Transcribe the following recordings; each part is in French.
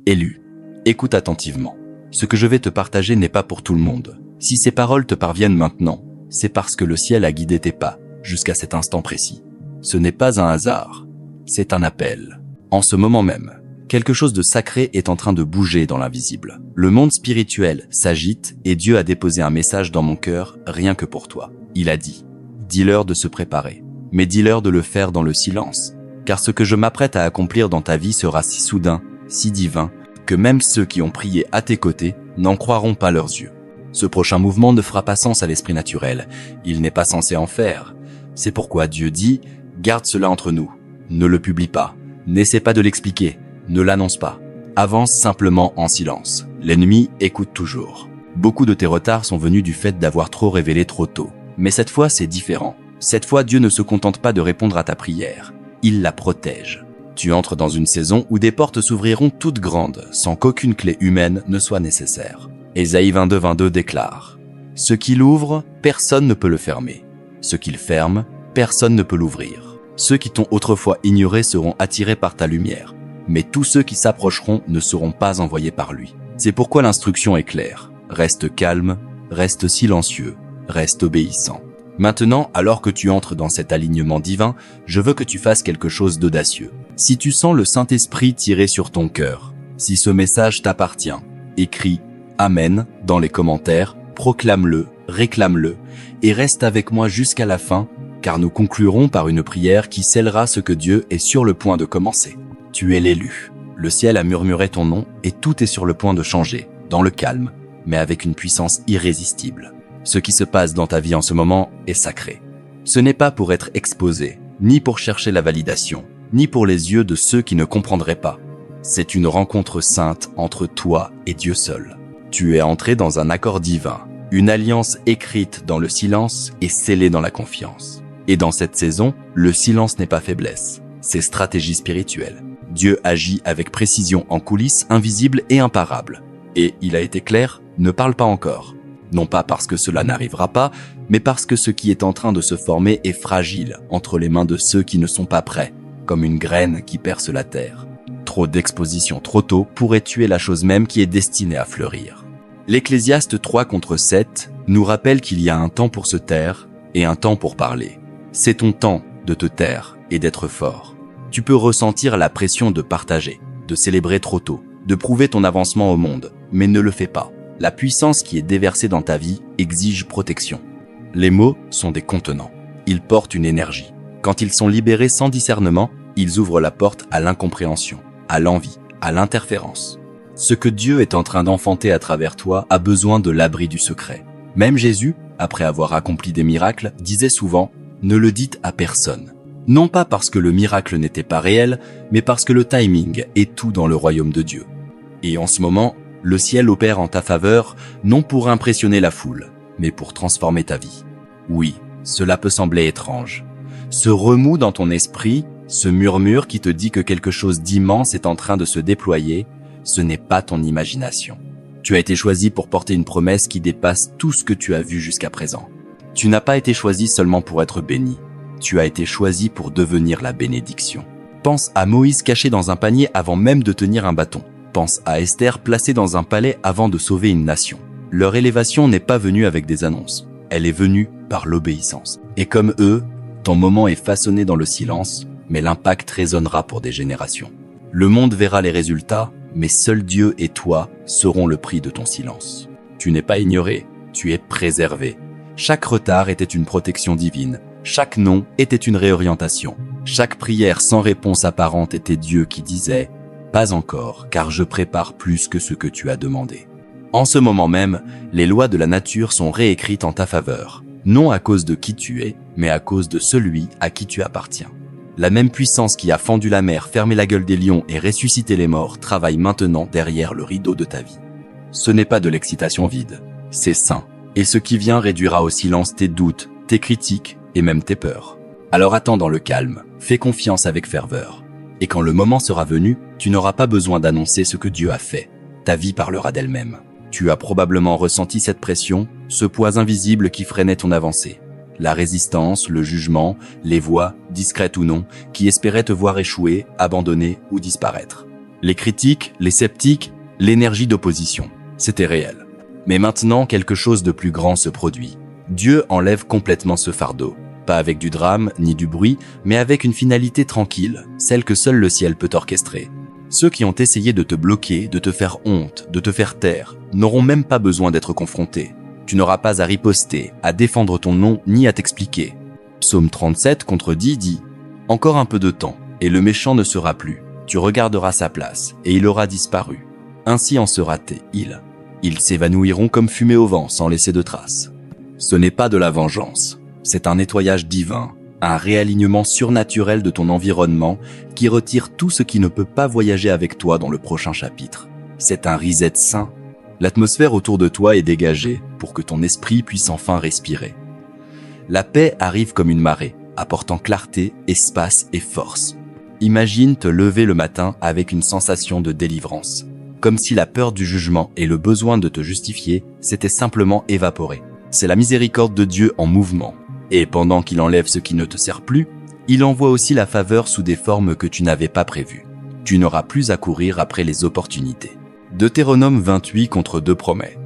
Élu, écoute attentivement. Ce que je vais te partager n'est pas pour tout le monde. Si ces paroles te parviennent maintenant, c'est parce que le ciel a guidé tes pas jusqu'à cet instant précis. Ce n'est pas un hasard, c'est un appel. En ce moment même, quelque chose de sacré est en train de bouger dans l'invisible. Le monde spirituel s'agite et Dieu a déposé un message dans mon cœur rien que pour toi. Il a dit, dis-leur de se préparer, mais dis-leur de le faire dans le silence, car ce que je m'apprête à accomplir dans ta vie sera si soudain, si divin, que même ceux qui ont prié à tes côtés n'en croiront pas leurs yeux. Ce prochain mouvement ne fera pas sens à l'esprit naturel, il n'est pas censé en faire. C'est pourquoi Dieu dit, garde cela entre nous, ne le publie pas, n'essaie pas de l'expliquer, ne l'annonce pas, avance simplement en silence. L'ennemi écoute toujours. Beaucoup de tes retards sont venus du fait d'avoir trop révélé trop tôt. Mais cette fois, c'est différent. Cette fois, Dieu ne se contente pas de répondre à ta prière, il la protège. Tu entres dans une saison où des portes s'ouvriront toutes grandes, sans qu'aucune clé humaine ne soit nécessaire. Ésaïe 22:22 déclare « Ce qu'il ouvre, personne ne peut le fermer. Ce qu'il ferme, personne ne peut l'ouvrir. Ceux qui t'ont autrefois ignoré seront attirés par ta lumière, mais tous ceux qui s'approcheront ne seront pas envoyés par lui. » C'est pourquoi l'instruction est claire. Reste calme, reste silencieux, reste obéissant. Maintenant, alors que tu entres dans cet alignement divin, je veux que tu fasses quelque chose d'audacieux. Si tu sens le Saint-Esprit tirer sur ton cœur, si ce message t'appartient, écris « Amen » dans les commentaires, proclame-le, réclame-le, et reste avec moi jusqu'à la fin, car nous conclurons par une prière qui scellera ce que Dieu est sur le point de commencer. Tu es l'élu. Le ciel a murmuré ton nom et tout est sur le point de changer, dans le calme, mais avec une puissance irrésistible. Ce qui se passe dans ta vie en ce moment est sacré. Ce n'est pas pour être exposé, ni pour chercher la validation, ni pour les yeux de ceux qui ne comprendraient pas. C'est une rencontre sainte entre toi et Dieu seul. Tu es entré dans un accord divin, une alliance écrite dans le silence et scellée dans la confiance. Et dans cette saison, le silence n'est pas faiblesse, c'est stratégie spirituelle. Dieu agit avec précision en coulisses invisibles et imparables. Et il a été clair, ne parle pas encore. Non pas parce que cela n'arrivera pas, mais parce que ce qui est en train de se former est fragile entre les mains de ceux qui ne sont pas prêts, comme une graine qui perce la terre. Trop d'exposition trop tôt pourrait tuer la chose même qui est destinée à fleurir. L'Ecclésiaste 3:7 nous rappelle qu'il y a un temps pour se taire et un temps pour parler. C'est ton temps de te taire et d'être fort. Tu peux ressentir la pression de partager, de célébrer trop tôt, de prouver ton avancement au monde, mais ne le fais pas. La puissance qui est déversée dans ta vie exige protection. Les mots sont des contenants. Ils portent une énergie. Quand ils sont libérés sans discernement, ils ouvrent la porte à l'incompréhension, à l'envie, à l'interférence. Ce que Dieu est en train d'enfanter à travers toi a besoin de l'abri du secret. Même Jésus, après avoir accompli des miracles, disait souvent « Ne le dites à personne ». Non pas parce que le miracle n'était pas réel, mais parce que le timing est tout dans le royaume de Dieu. Et en ce moment, le ciel opère en ta faveur, non pour impressionner la foule, mais pour transformer ta vie. Oui, cela peut sembler étrange. Ce remous dans ton esprit, ce murmure qui te dit que quelque chose d'immense est en train de se déployer, ce n'est pas ton imagination. Tu as été choisi pour porter une promesse qui dépasse tout ce que tu as vu jusqu'à présent. Tu n'as pas été choisi seulement pour être béni. Tu as été choisi pour devenir la bénédiction. Pense à Moïse caché dans un panier avant même de tenir un bâton. Pense à Esther placée dans un palais avant de sauver une nation. Leur élévation n'est pas venue avec des annonces. Elle est venue par l'obéissance. Et comme eux, ton moment est façonné dans le silence, mais l'impact résonnera pour des générations. Le monde verra les résultats, mais seul Dieu et toi seront le prix de ton silence. Tu n'es pas ignoré, tu es préservé. Chaque retard était une protection divine. Chaque non était une réorientation. Chaque prière sans réponse apparente était Dieu qui disait « Pas encore, car je prépare plus que ce que tu as demandé ». En ce moment même, les lois de la nature sont réécrites en ta faveur, non à cause de qui tu es, mais à cause de celui à qui tu appartiens. La même puissance qui a fendu la mer, fermé la gueule des lions et ressuscité les morts travaille maintenant derrière le rideau de ta vie. Ce n'est pas de l'excitation vide, c'est sain. Et ce qui vient réduira au silence tes doutes, tes critiques et même tes peurs. Alors attends dans le calme, fais confiance avec ferveur. Et quand le moment sera venu, tu n'auras pas besoin d'annoncer ce que Dieu a fait. Ta vie parlera d'elle-même. Tu as probablement ressenti cette pression, ce poids invisible qui freinait ton avancée. La résistance, le jugement, les voix, discrètes ou non, qui espéraient te voir échouer, abandonner ou disparaître. Les critiques, les sceptiques, l'énergie d'opposition, c'était réel. Mais maintenant, quelque chose de plus grand se produit. Dieu enlève complètement ce fardeau. Pas avec du drame, ni du bruit, mais avec une finalité tranquille, celle que seul le ciel peut orchestrer. Ceux qui ont essayé de te bloquer, de te faire honte, de te faire taire, n'auront même pas besoin d'être confrontés. Tu n'auras pas à riposter, à défendre ton nom, ni à t'expliquer. Psaume 37 contredit dit « Encore un peu de temps, et le méchant ne sera plus. Tu regarderas sa place, et il aura disparu. Ainsi en sera-t-il. Ils s'évanouiront comme fumée au vent, sans laisser de traces. » Ce n'est pas de la vengeance, c'est un nettoyage divin, un réalignement surnaturel de ton environnement qui retire tout ce qui ne peut pas voyager avec toi dans le prochain chapitre. C'est un reset sain. L'atmosphère autour de toi est dégagée pour que ton esprit puisse enfin respirer. La paix arrive comme une marée, apportant clarté, espace et force. Imagine te lever le matin avec une sensation de délivrance, comme si la peur du jugement et le besoin de te justifier s'étaient simplement évaporés. C'est la miséricorde de Dieu en mouvement. Et pendant qu'il enlève ce qui ne te sert plus, il envoie aussi la faveur sous des formes que tu n'avais pas prévues. Tu n'auras plus à courir après les opportunités. Deutéronome 28 contre 2 promet.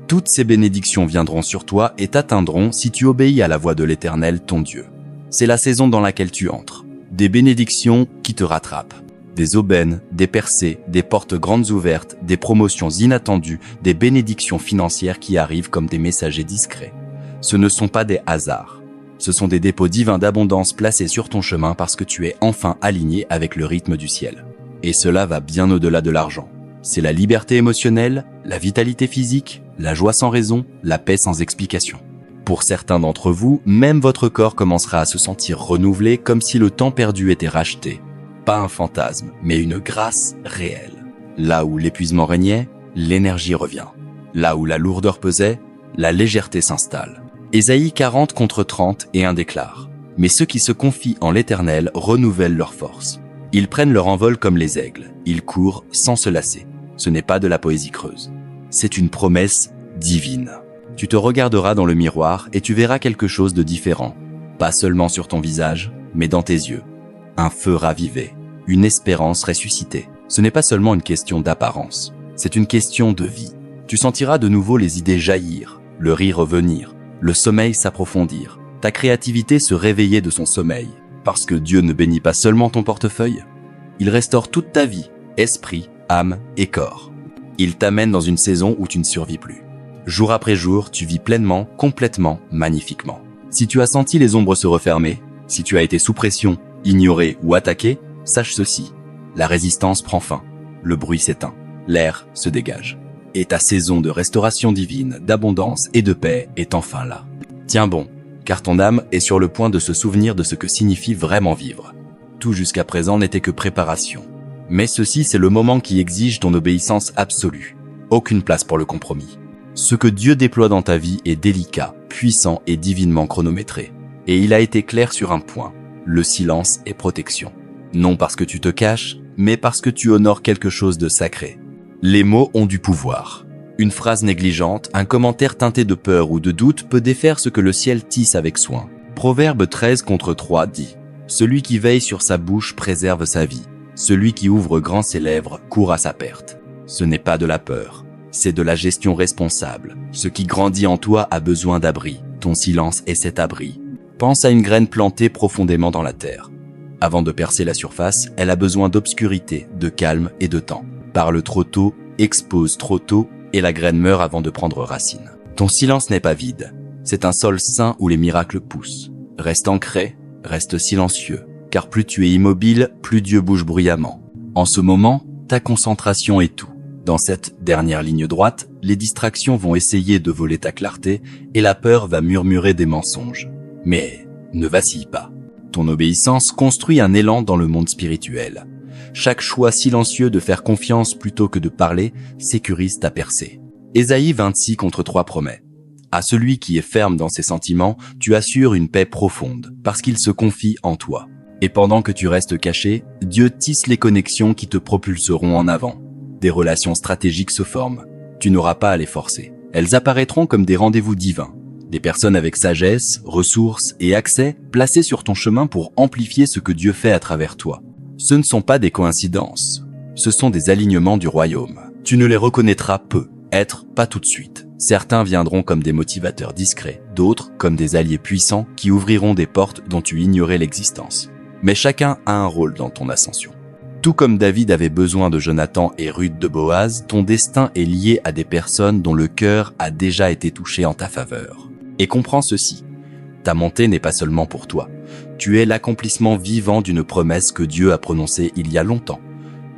Toutes ces bénédictions viendront sur toi et t'atteindront si tu obéis à la voix de l'Éternel, ton Dieu. C'est la saison dans laquelle tu entres. Des bénédictions qui te rattrapent. Des aubaines, des percées, des portes grandes ouvertes, des promotions inattendues, des bénédictions financières qui arrivent comme des messagers discrets. Ce ne sont pas des hasards. Ce sont des dépôts divins d'abondance placés sur ton chemin parce que tu es enfin aligné avec le rythme du ciel. Et cela va bien au-delà de l'argent. C'est la liberté émotionnelle, la vitalité physique, la joie sans raison, la paix sans explication. Pour certains d'entre vous, même votre corps commencera à se sentir renouvelé comme si le temps perdu était racheté. Pas un fantasme, mais une grâce réelle. Là où l'épuisement régnait, l'énergie revient. Là où la lourdeur pesait, la légèreté s'installe. Ésaïe 40 contre 30 et 1 déclare « Mais ceux qui se confient en l'Éternel renouvellent leur force. Ils prennent leur envol comme les aigles, ils courent sans se lasser. » Ce n'est pas de la poésie creuse. C'est une promesse divine. Tu te regarderas dans le miroir et tu verras quelque chose de différent. Pas seulement sur ton visage, mais dans tes yeux. Un feu ravivé, une espérance ressuscitée. Ce n'est pas seulement une question d'apparence, c'est une question de vie. Tu sentiras de nouveau les idées jaillir, le rire revenir, le sommeil s'approfondir, ta créativité se réveiller de son sommeil. Parce que Dieu ne bénit pas seulement ton portefeuille, il restaure toute ta vie, esprit, âme et corps. Il t'amène dans une saison où tu ne survis plus. Jour après jour, tu vis pleinement, complètement, magnifiquement. Si tu as senti les ombres se refermer, si tu as été sous pression, ignoré ou attaqué, sache ceci. La résistance prend fin, le bruit s'éteint, l'air se dégage. Et ta saison de restauration divine, d'abondance et de paix est enfin là. Tiens bon, car ton âme est sur le point de se souvenir de ce que signifie vraiment vivre. Tout jusqu'à présent n'était que préparation. Mais ceci, c'est le moment qui exige ton obéissance absolue. Aucune place pour le compromis. Ce que Dieu déploie dans ta vie est délicat, puissant et divinement chronométré. Et il a été clair sur un point, le silence est protection. Non parce que tu te caches, mais parce que tu honores quelque chose de sacré. Les mots ont du pouvoir. Une phrase négligente, un commentaire teinté de peur ou de doute peut défaire ce que le ciel tisse avec soin. Proverbe 13 contre 3 dit « Celui qui veille sur sa bouche préserve sa vie. Celui qui ouvre grand ses lèvres court à sa perte. » Ce n'est pas de la peur, c'est de la gestion responsable. Ce qui grandit en toi a besoin d'abri. Ton silence est cet abri. Pense à une graine plantée profondément dans la terre. Avant de percer la surface, elle a besoin d'obscurité, de calme et de temps. Parle trop tôt, expose trop tôt, et la graine meurt avant de prendre racine. Ton silence n'est pas vide. C'est un sol sain où les miracles poussent. Reste ancré, reste silencieux, car plus tu es immobile, plus Dieu bouge bruyamment. En ce moment, ta concentration est tout. Dans cette dernière ligne droite, les distractions vont essayer de voler ta clarté et la peur va murmurer des mensonges. Mais ne vacille pas. Ton obéissance construit un élan dans le monde spirituel. Chaque choix silencieux de faire confiance plutôt que de parler sécurise ta percée. Ésaïe 26 contre 3 promet. À celui qui est ferme dans ses sentiments, tu assures une paix profonde, parce qu'il se confie en toi. Et pendant que tu restes caché, Dieu tisse les connexions qui te propulseront en avant. Des relations stratégiques se forment. Tu n'auras pas à les forcer. Elles apparaîtront comme des rendez-vous divins. Des personnes avec sagesse, ressources et accès placées sur ton chemin pour amplifier ce que Dieu fait à travers toi. Ce ne sont pas des coïncidences. Ce sont des alignements du royaume. Tu ne les reconnaîtras peu, pas tout de suite. Certains viendront comme des motivateurs discrets, d'autres comme des alliés puissants qui ouvriront des portes dont tu ignorais l'existence. Mais chacun a un rôle dans ton ascension. Tout comme David avait besoin de Jonathan et Ruth de Boaz, ton destin est lié à des personnes dont le cœur a déjà été touché en ta faveur. Et comprends ceci, ta montée n'est pas seulement pour toi. Tu es l'accomplissement vivant d'une promesse que Dieu a prononcée il y a longtemps.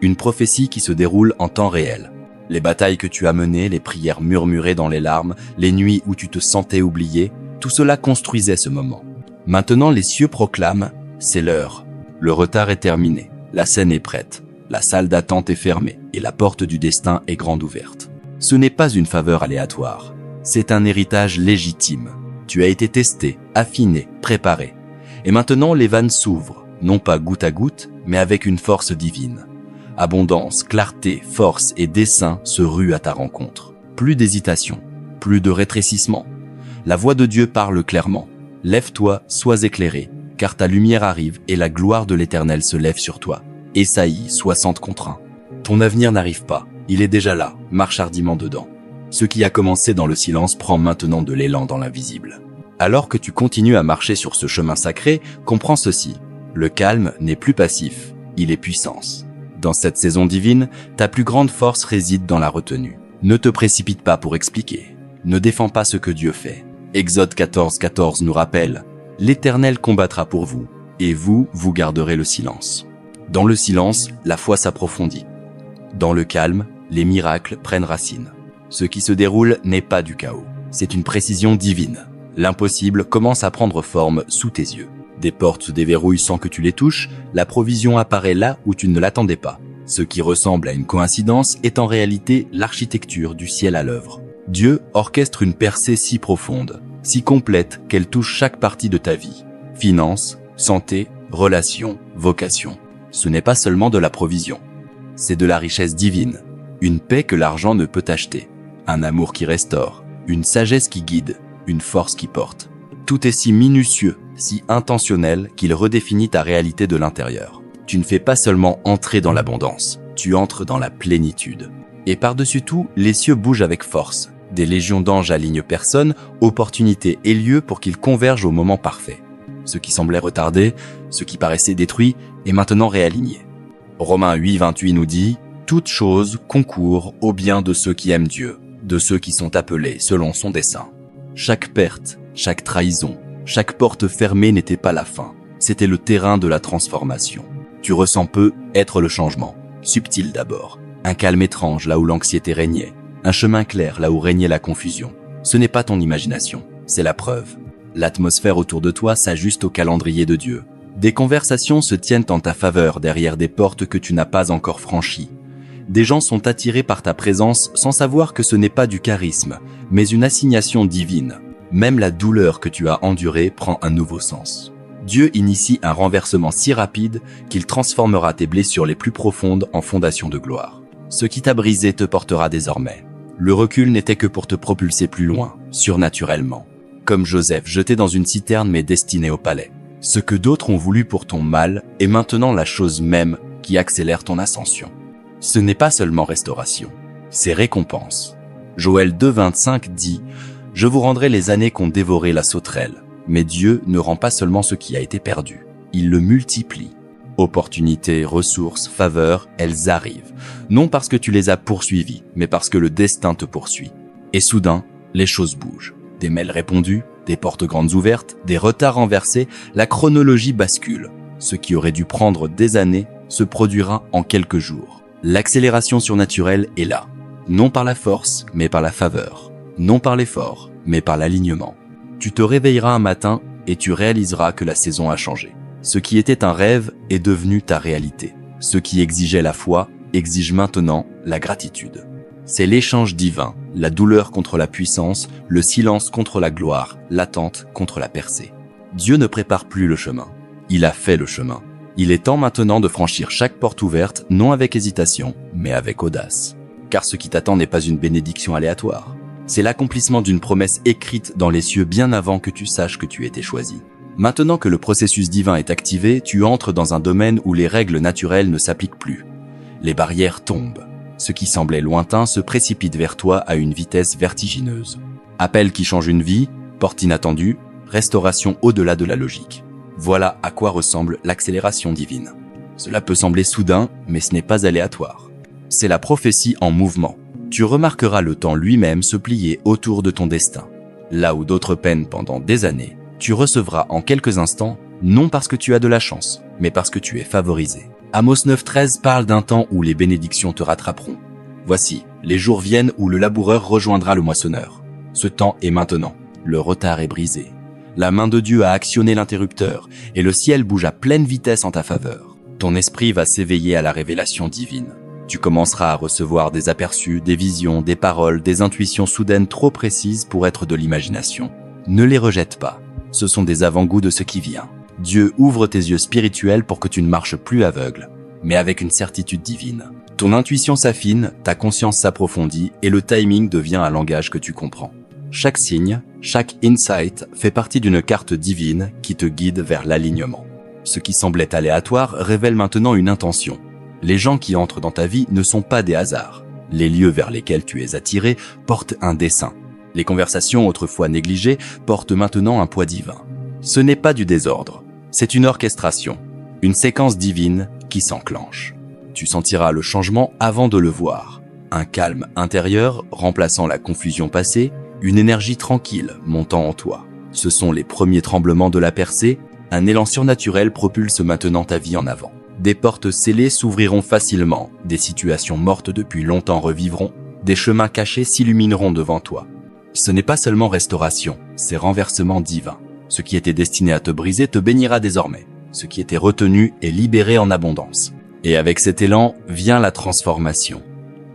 Une prophétie qui se déroule en temps réel. Les batailles que tu as menées, les prières murmurées dans les larmes, les nuits où tu te sentais oublié, tout cela construisait ce moment. Maintenant, les cieux proclament « c'est l'heure ». Le retard est terminé, la scène est prête, la salle d'attente est fermée et la porte du destin est grande ouverte. Ce n'est pas une faveur aléatoire, c'est un héritage légitime. Tu as été testé, affiné, préparé. Et maintenant, les vannes s'ouvrent, non pas goutte à goutte, mais avec une force divine. Abondance, clarté, force et dessein se ruent à ta rencontre. Plus d'hésitation, plus de rétrécissement. La voix de Dieu parle clairement. Lève-toi, sois éclairé, car ta lumière arrive et la gloire de l'Éternel se lève sur toi. Ésaïe 60:1. Ton avenir n'arrive pas, il est déjà là, marche hardiment dedans. Ce qui a commencé dans le silence prend maintenant de l'élan dans l'invisible. Alors que tu continues à marcher sur ce chemin sacré, comprends ceci. Le calme n'est plus passif, il est puissance. Dans cette saison divine, ta plus grande force réside dans la retenue. Ne te précipite pas pour expliquer. Ne défends pas ce que Dieu fait. Exode 14:14 nous rappelle « L'Éternel combattra pour vous, et vous, vous garderez le silence. » Dans le silence, la foi s'approfondit. Dans le calme, les miracles prennent racine. Ce qui se déroule n'est pas du chaos. C'est une précision divine. L'impossible commence à prendre forme sous tes yeux. Des portes se déverrouillent sans que tu les touches, la provision apparaît là où tu ne l'attendais pas. Ce qui ressemble à une coïncidence est en réalité l'architecture du ciel à l'œuvre. Dieu orchestre une percée si profonde, si complète qu'elle touche chaque partie de ta vie. Finances, santé, relations, vocation. Ce n'est pas seulement de la provision. C'est de la richesse divine. Une paix que l'argent ne peut acheter. Un amour qui restaure. Une sagesse qui guide. Une force qui porte. Tout est si minutieux, si intentionnel qu'il redéfinit ta réalité de l'intérieur. Tu ne fais pas seulement entrer dans l'abondance, tu entres dans la plénitude. Et par-dessus tout, les cieux bougent avec force. Des légions d'anges alignent personnes, opportunités et lieux pour qu'ils convergent au moment parfait. Ce qui semblait retardé, ce qui paraissait détruit, est maintenant réaligné. Romains 8:28 nous dit « Toutes choses concourent au bien de ceux qui aiment Dieu, de ceux qui sont appelés selon son dessein. » Chaque perte, chaque trahison, chaque porte fermée n'était pas la fin, c'était le terrain de la transformation. Tu ressens peu être le changement, subtil d'abord, un calme étrange là où l'anxiété régnait, un chemin clair là où régnait la confusion. Ce n'est pas ton imagination, c'est la preuve. L'atmosphère autour de toi s'ajuste au calendrier de Dieu. Des conversations se tiennent en ta faveur derrière des portes que tu n'as pas encore franchies. Des gens sont attirés par ta présence sans savoir que ce n'est pas du charisme, mais une assignation divine. Même la douleur que tu as endurée prend un nouveau sens. Dieu initie un renversement si rapide qu'il transformera tes blessures les plus profondes en fondations de gloire. Ce qui t'a brisé te portera désormais. Le recul n'était que pour te propulser plus loin, surnaturellement. Comme Joseph jeté dans une citerne mais destiné au palais. Ce que d'autres ont voulu pour ton mal est maintenant la chose même qui accélère ton ascension. Ce n'est pas seulement restauration, c'est récompense. Joël 2:25 dit « Je vous rendrai les années qu'ont dévoré la sauterelle. » Mais Dieu ne rend pas seulement ce qui a été perdu, il le multiplie. Opportunités, ressources, faveurs, elles arrivent. Non parce que tu les as poursuivies, mais parce que le destin te poursuit. Et soudain, les choses bougent. Des mails répondus, des portes grandes ouvertes, des retards renversés, la chronologie bascule. Ce qui aurait dû prendre des années se produira en quelques jours. L'accélération surnaturelle est là. Non par la force, mais par la faveur. Non par l'effort, mais par l'alignement. Tu te réveilleras un matin et tu réaliseras que la saison a changé. Ce qui était un rêve est devenu ta réalité. Ce qui exigeait la foi exige maintenant la gratitude. C'est l'échange divin, la douleur contre la puissance, le silence contre la gloire, l'attente contre la percée. Dieu ne prépare plus le chemin. Il a fait le chemin. Il est temps maintenant de franchir chaque porte ouverte, non avec hésitation, mais avec audace. Car ce qui t'attend n'est pas une bénédiction aléatoire. C'est l'accomplissement d'une promesse écrite dans les cieux bien avant que tu saches que tu étais choisi. Maintenant que le processus divin est activé, tu entres dans un domaine où les règles naturelles ne s'appliquent plus. Les barrières tombent. Ce qui semblait lointain se précipite vers toi à une vitesse vertigineuse. Appel qui change une vie, porte inattendue, restauration au-delà de la logique. Voilà à quoi ressemble l'accélération divine. Cela peut sembler soudain, mais ce n'est pas aléatoire. C'est la prophétie en mouvement. Tu remarqueras le temps lui-même se plier autour de ton destin. Là où d'autres peinent pendant des années, tu recevras en quelques instants, non parce que tu as de la chance, mais parce que tu es favorisé. Amos 9,13 parle d'un temps où les bénédictions te rattraperont. Voici, les jours viennent où le laboureur rejoindra le moissonneur. Ce temps est maintenant. Le retard est brisé. La main de Dieu a actionné l'interrupteur et le ciel bouge à pleine vitesse en ta faveur. Ton esprit va s'éveiller à la révélation divine. Tu commenceras à recevoir des aperçus, des visions, des paroles, des intuitions soudaines trop précises pour être de l'imagination. Ne les rejette pas. Ce sont des avant-goûts de ce qui vient. Dieu ouvre tes yeux spirituels pour que tu ne marches plus aveugle, mais avec une certitude divine. Ton intuition s'affine, ta conscience s'approfondit et le timing devient un langage que tu comprends. Chaque signe, chaque insight fait partie d'une carte divine qui te guide vers l'alignement. Ce qui semblait aléatoire révèle maintenant une intention. Les gens qui entrent dans ta vie ne sont pas des hasards. Les lieux vers lesquels tu es attiré portent un dessein. Les conversations autrefois négligées portent maintenant un poids divin. Ce n'est pas du désordre, c'est une orchestration, une séquence divine qui s'enclenche. Tu sentiras le changement avant de le voir. Un calme intérieur remplaçant la confusion passée, une énergie tranquille montant en toi. Ce sont les premiers tremblements de la percée, un élan surnaturel propulse maintenant ta vie en avant. Des portes scellées s'ouvriront facilement, des situations mortes depuis longtemps revivront, des chemins cachés s'illumineront devant toi. Ce n'est pas seulement restauration, c'est renversement divin. Ce qui était destiné à te briser te bénira désormais. Ce qui était retenu est libéré en abondance. Et avec cet élan vient la transformation.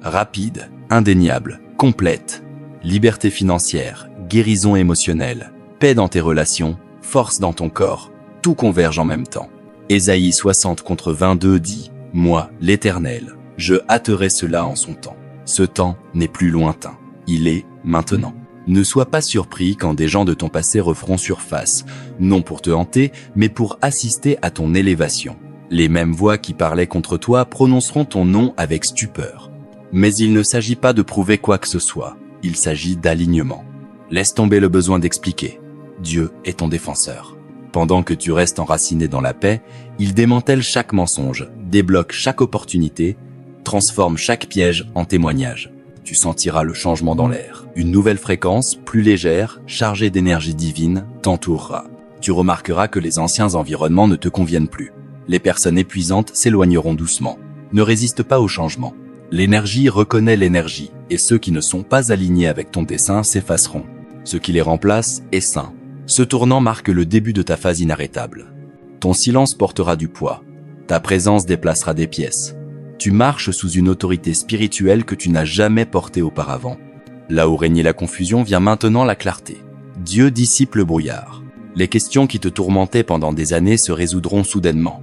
Rapide, indéniable, complète. Liberté financière, guérison émotionnelle, paix dans tes relations, force dans ton corps. Tout converge en même temps. Ésaïe 60:22 dit « Moi, l'Éternel, je hâterai cela en son temps. Ce temps n'est plus lointain. Il est maintenant. » Ne sois pas surpris quand des gens de ton passé referont surface, non pour te hanter, mais pour assister à ton élévation. Les mêmes voix qui parlaient contre toi prononceront ton nom avec stupeur. Mais il ne s'agit pas de prouver quoi que ce soit, il s'agit d'alignement. Laisse tomber le besoin d'expliquer. Dieu est ton défenseur. Pendant que tu restes enraciné dans la paix, il démantèle chaque mensonge, débloque chaque opportunité, transforme chaque piège en témoignage. Tu sentiras le changement dans l'air. Une nouvelle fréquence, plus légère, chargée d'énergie divine, t'entourera. Tu remarqueras que les anciens environnements ne te conviennent plus. Les personnes épuisantes s'éloigneront doucement. Ne résiste pas au changement. L'énergie reconnaît l'énergie, et ceux qui ne sont pas alignés avec ton dessein s'effaceront. Ce qui les remplace est sain. Ce tournant marque le début de ta phase inarrêtable. Ton silence portera du poids. Ta présence déplacera des pièces. Tu marches sous une autorité spirituelle que tu n'as jamais portée auparavant. Là où régnait la confusion vient maintenant la clarté. Dieu dissipe le brouillard. Les questions qui te tourmentaient pendant des années se résoudront soudainement.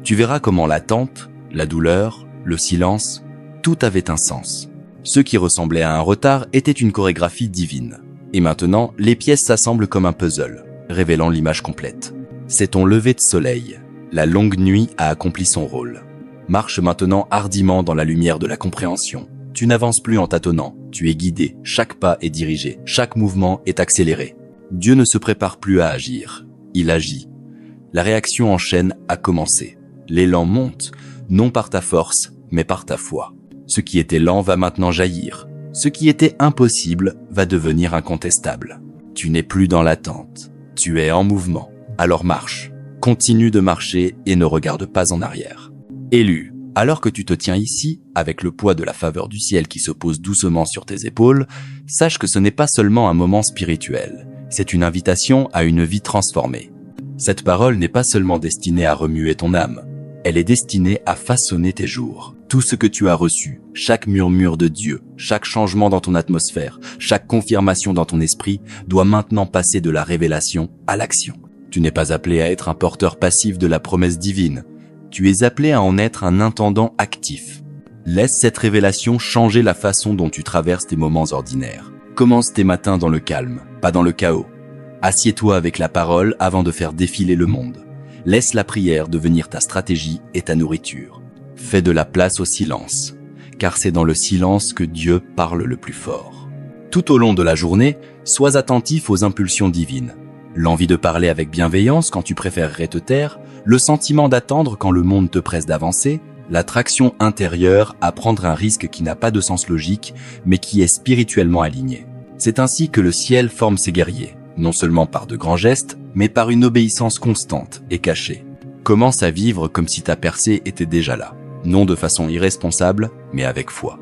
Tu verras comment l'attente, la douleur, le silence, tout avait un sens. Ce qui ressemblait à un retard était une chorégraphie divine. Et maintenant, les pièces s'assemblent comme un puzzle, révélant l'image complète. C'est ton lever de soleil. La longue nuit a accompli son rôle. Marche maintenant hardiment dans la lumière de la compréhension. Tu n'avances plus en tâtonnant, tu es guidé, chaque pas est dirigé, chaque mouvement est accéléré. Dieu ne se prépare plus à agir, il agit. La réaction en chaîne a commencé. L'élan monte, non par ta force, mais par ta foi. Ce qui était lent va maintenant jaillir. Ce qui était impossible va devenir incontestable. Tu n'es plus dans l'attente, tu es en mouvement. Alors marche, continue de marcher et ne regarde pas en arrière. Élu, alors que tu te tiens ici, avec le poids de la faveur du ciel qui se pose doucement sur tes épaules, sache que ce n'est pas seulement un moment spirituel, c'est une invitation à une vie transformée. Cette parole n'est pas seulement destinée à remuer ton âme, elle est destinée à façonner tes jours. Tout ce que tu as reçu, chaque murmure de Dieu, chaque changement dans ton atmosphère, chaque confirmation dans ton esprit, doit maintenant passer de la révélation à l'action. Tu n'es pas appelé à être un porteur passif de la promesse divine. Tu es appelé à en être un intendant actif. Laisse cette révélation changer la façon dont tu traverses tes moments ordinaires. Commence tes matins dans le calme, pas dans le chaos. Assieds-toi avec la parole avant de faire défiler le monde. Laisse la prière devenir ta stratégie et ta nourriture. Fais de la place au silence, car c'est dans le silence que Dieu parle le plus fort. Tout au long de la journée, sois attentif aux impulsions divines. L'envie de parler avec bienveillance quand tu préférerais te taire, le sentiment d'attendre quand le monde te presse d'avancer, l'attraction intérieure à prendre un risque qui n'a pas de sens logique, mais qui est spirituellement aligné. C'est ainsi que le ciel forme ses guerriers, non seulement par de grands gestes, mais par une obéissance constante et cachée. Commence à vivre comme si ta percée était déjà là, non de façon irresponsable, mais avec foi.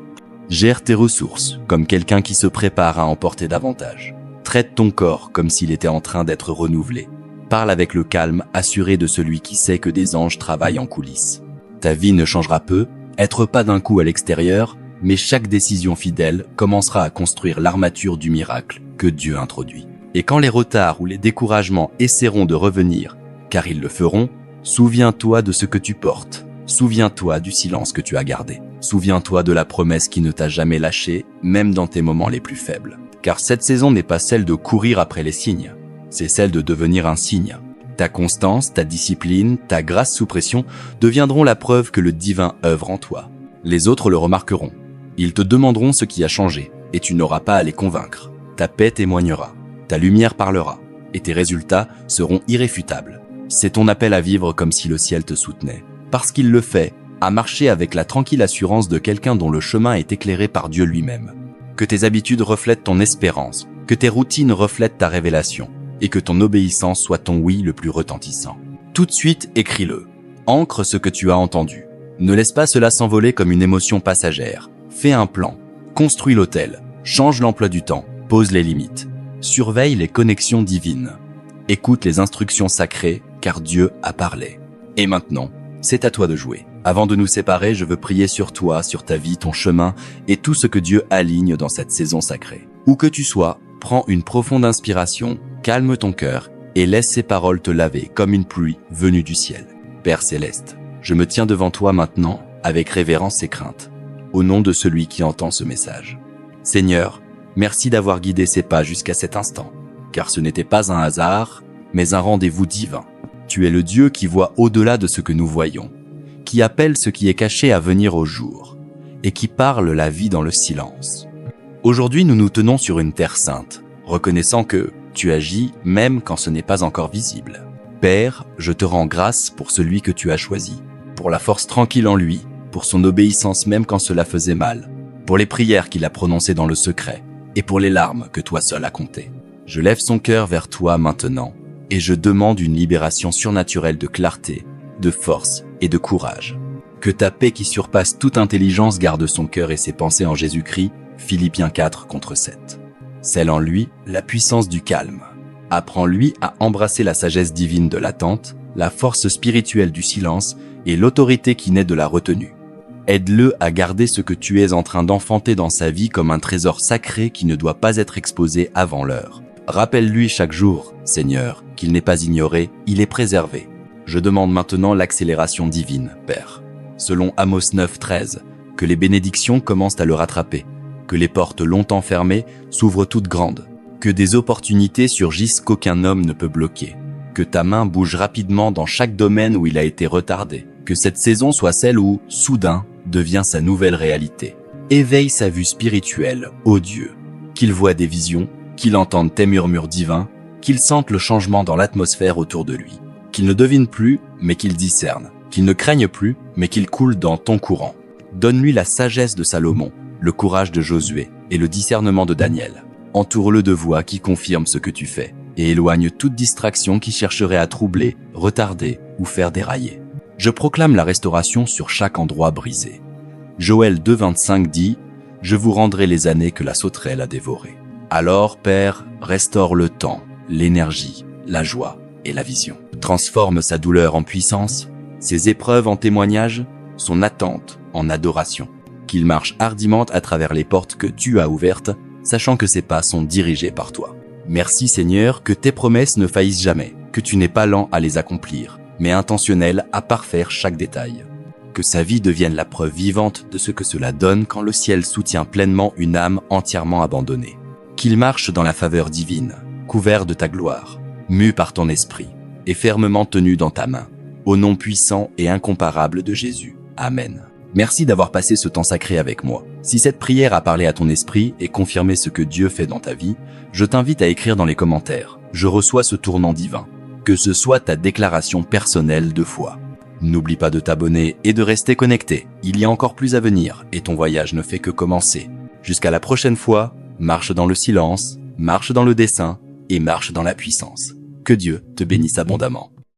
Gère tes ressources, comme quelqu'un qui se prépare à emporter davantage. Traite ton corps comme s'il était en train d'être renouvelé. Parle avec le calme assuré de celui qui sait que des anges travaillent en coulisses. Ta vie ne changera peu, être pas d'un coup à l'extérieur, mais chaque décision fidèle commencera à construire l'armature du miracle que Dieu introduit. Et quand les retards ou les découragements essaieront de revenir, car ils le feront, souviens-toi de ce que tu portes. Souviens-toi du silence que tu as gardé. Souviens-toi de la promesse qui ne t'a jamais lâché, même dans tes moments les plus faibles. Car cette saison n'est pas celle de courir après les signes, c'est celle de devenir un signe. Ta constance, ta discipline, ta grâce sous pression deviendront la preuve que le divin œuvre en toi. Les autres le remarqueront. Ils te demanderont ce qui a changé, et tu n'auras pas à les convaincre. Ta paix témoignera, ta lumière parlera, et tes résultats seront irréfutables. C'est ton appel à vivre comme si le ciel te soutenait. Parce qu'il le fait, à marcher avec la tranquille assurance de quelqu'un dont le chemin est éclairé par Dieu lui-même. Que tes habitudes reflètent ton espérance, que tes routines reflètent ta révélation, et que ton obéissance soit ton oui le plus retentissant. Tout de suite, écris-le. Ancre ce que tu as entendu. Ne laisse pas cela s'envoler comme une émotion passagère. Fais un plan. Construis l'autel. Change l'emploi du temps. Pose les limites. Surveille les connexions divines. Écoute les instructions sacrées, car Dieu a parlé. Et maintenant, c'est à toi de jouer. Avant de nous séparer, je veux prier sur toi, sur ta vie, ton chemin et tout ce que Dieu aligne dans cette saison sacrée. Où que tu sois, prends une profonde inspiration, calme ton cœur et laisse ces paroles te laver comme une pluie venue du ciel. Père céleste, je me tiens devant toi maintenant avec révérence et crainte, au nom de celui qui entend ce message. Seigneur, merci d'avoir guidé ses pas jusqu'à cet instant, car ce n'était pas un hasard, mais un rendez-vous divin. Tu es le Dieu qui voit au-delà de ce que nous voyons, qui appelle ce qui est caché à venir au jour, et qui parle la vie dans le silence. Aujourd'hui, nous nous tenons sur une terre sainte, reconnaissant que tu agis même quand ce n'est pas encore visible. Père, je te rends grâce pour celui que tu as choisi, pour la force tranquille en lui, pour son obéissance même quand cela faisait mal, pour les prières qu'il a prononcées dans le secret, et pour les larmes que toi seul as comptées. Je lève son cœur vers toi maintenant, et je demande une libération surnaturelle de clarté, de force et de courage. Que ta paix qui surpasse toute intelligence garde son cœur et ses pensées en Jésus-Christ, Philippiens 4:7. Celle en lui, la puissance du calme. Apprends-lui à embrasser la sagesse divine de l'attente, la force spirituelle du silence et l'autorité qui naît de la retenue. Aide-le à garder ce que tu es en train d'enfanter dans sa vie comme un trésor sacré qui ne doit pas être exposé avant l'heure. Rappelle-lui chaque jour, Seigneur, qu'il n'est pas ignoré, il est préservé. Je demande maintenant l'accélération divine, Père. Selon Amos 9:13, que les bénédictions commencent à le rattraper, que les portes longtemps fermées s'ouvrent toutes grandes, que des opportunités surgissent qu'aucun homme ne peut bloquer, que ta main bouge rapidement dans chaque domaine où il a été retardé, que cette saison soit celle où, soudain, devient sa nouvelle réalité. Éveille sa vue spirituelle, ô Dieu, qu'il voie des visions, qu'il entende tes murmures divins, qu'il sente le changement dans l'atmosphère autour de lui, qu'il ne devine plus, mais qu'il discerne, qu'il ne craigne plus, mais qu'il coule dans ton courant. Donne-lui la sagesse de Salomon, le courage de Josué et le discernement de Daniel. Entoure-le de voix qui confirment ce que tu fais et éloigne toute distraction qui chercherait à troubler, retarder ou faire dérailler. Je proclame la restauration sur chaque endroit brisé. Joël 2:25 dit « Je vous rendrai les années que la sauterelle a dévorées. » Alors, Père, restaure le temps, l'énergie, la joie et la vision. Transforme sa douleur en puissance, ses épreuves en témoignage, son attente en adoration. Qu'il marche hardiment à travers les portes que tu as ouvertes, sachant que ses pas sont dirigés par toi. Merci Seigneur que tes promesses ne faillissent jamais, que tu n'es pas lent à les accomplir, mais intentionnel à parfaire chaque détail. Que sa vie devienne la preuve vivante de ce que cela donne quand le ciel soutient pleinement une âme entièrement abandonnée. Qu'il marche dans la faveur divine, couvert de ta gloire, mu par ton esprit, et fermement tenu dans ta main, au nom puissant et incomparable de Jésus. Amen. Merci d'avoir passé ce temps sacré avec moi. Si cette prière a parlé à ton esprit et confirmé ce que Dieu fait dans ta vie, je t'invite à écrire dans les commentaires. Je reçois ce tournant divin. Que ce soit ta déclaration personnelle de foi. N'oublie pas de t'abonner et de rester connecté. Il y a encore plus à venir et ton voyage ne fait que commencer. Jusqu'à la prochaine fois, marche dans le silence, marche dans le dessein et marche dans la puissance. Que Dieu te bénisse abondamment.